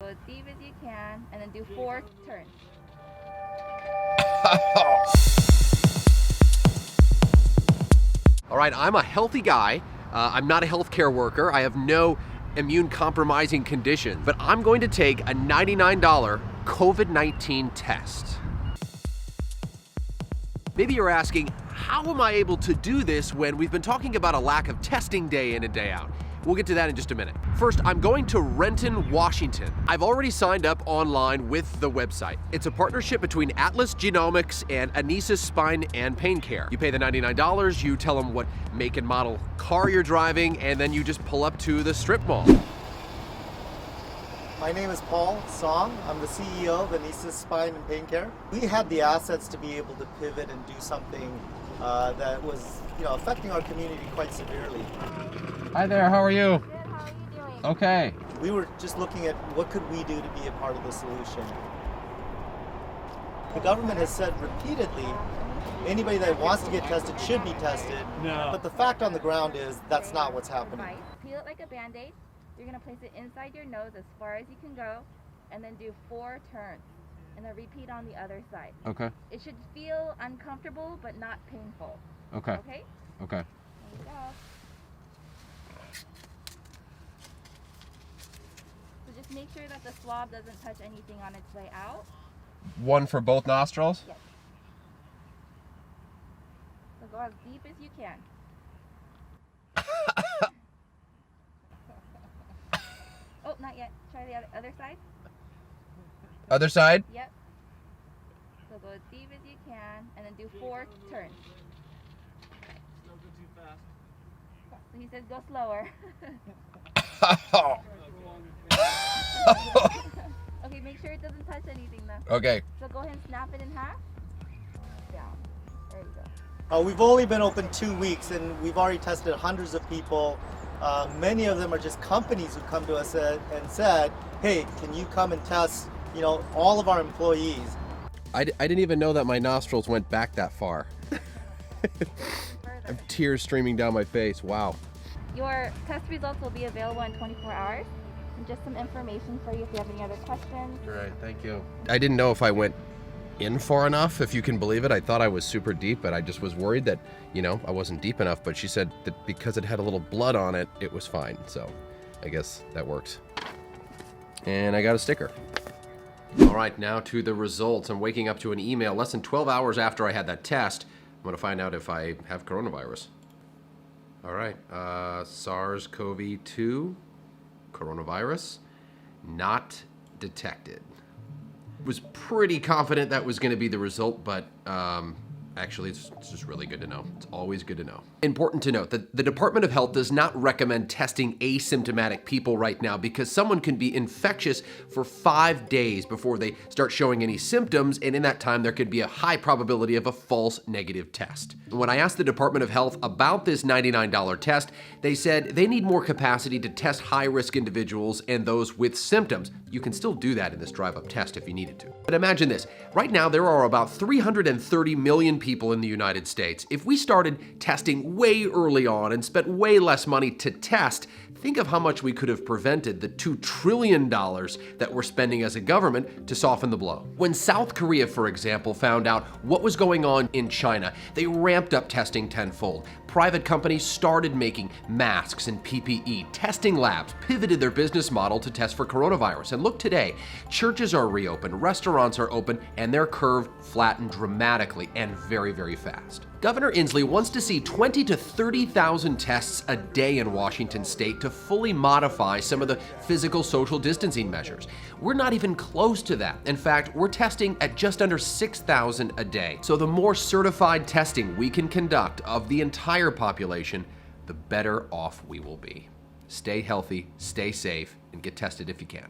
Go as deep as you can, and then do 4 turns. All right, I'm a healthy guy. I'm not a healthcare worker. I have no immune compromising condition, but I'm going to take a $99 COVID-19 test. Maybe you're asking, how am I able to do this when we've been talking about a lack of testing day in and day out? We'll get to that in just a minute. First, I'm going to Renton, Washington. I've already signed up online with the website. It's a partnership between Atlas Genomics and Anesis Spine and Pain Care. You pay the $99, you tell them what make and model car you're driving, and then you just pull up to the strip mall. My name is Paul Song. I'm the CEO of Anesis Spine and Pain Care. We had the assets to be able to pivot and do something that was, affecting our community quite severely. Hi there, how are you? Good, how are you doing? Okay. We were just looking at what could we do to be a part of the solution. The government has said repeatedly, anybody that wants to get tested should be tested. No. But the fact on the ground is that's not what's happening. Peel it like a Band-Aid. You're going to place it inside your nose as far as you can go, and then do 4 turns, and then repeat on the other side. Okay. It should feel uncomfortable, but not painful. Okay. Okay? Okay. There you go. So just make sure that the swab doesn't touch anything on its way out. One for both nostrils? Yes. So go as deep as you can. Oh, not yet. Try the other side. Other side? Yep. So go as deep as you can, and then do 4 turns. Don't go too fast. So he says go slower. Okay, make sure it doesn't touch anything though. Okay. So go ahead and snap it in half. Down. There you go. We've only been open 2 weeks and we've already tested hundreds of people. Many of them are just companies who come to us and said, hey, can you come and test, all of our employees? I didn't even know that my nostrils went back that far. I have tears streaming down my face. Wow. Your test results will be available in 24 hours. And just some information for you if you have any other questions. All right, thank you. I didn't know if I went in far enough, if you can believe it. I thought I was super deep, but I just was worried that, I wasn't deep enough. But she said that because it had a little blood on it, it was fine. So I guess that works. And I got a sticker. All right, now to the results. I'm waking up to an email less than 12 hours after I had that test. I'm going to find out if I have coronavirus. All right, SARS-CoV-2, coronavirus, not detected. Was pretty confident that was going to be the result, but actually it's just really good to know. It's always good to know. Important to note that the Department of Health does not recommend testing asymptomatic people right now because someone can be infectious for 5 days before they start showing any symptoms, and in that time there could be a high probability of a false negative test. When I asked the Department of Health about this $99 test, they said they need more capacity to test high-risk individuals and those with symptoms. You can still do that in this drive-up test if you needed to. But imagine this. Right now, there are about 330 million people in the United States. If we started testing way early on and spent way less money to test, think of how much we could have prevented the $2 trillion that we're spending as a government to soften the blow. When South Korea, for example, found out what was going on in China, they ramped up testing tenfold. Private companies started making masks and PPE. Testing labs pivoted their business model to test for coronavirus. And look today, churches are reopened, restaurants are open, and their curve flattened dramatically and very, very fast. Governor Inslee wants to see 20 to 30,000 tests a day in Washington state to fully modify some of the physical social distancing measures. We're not even close to that. In fact, we're testing at just under 6,000 a day. So the more certified testing we can conduct of the entire population, the better off we will be. Stay healthy, stay safe, and get tested if you can.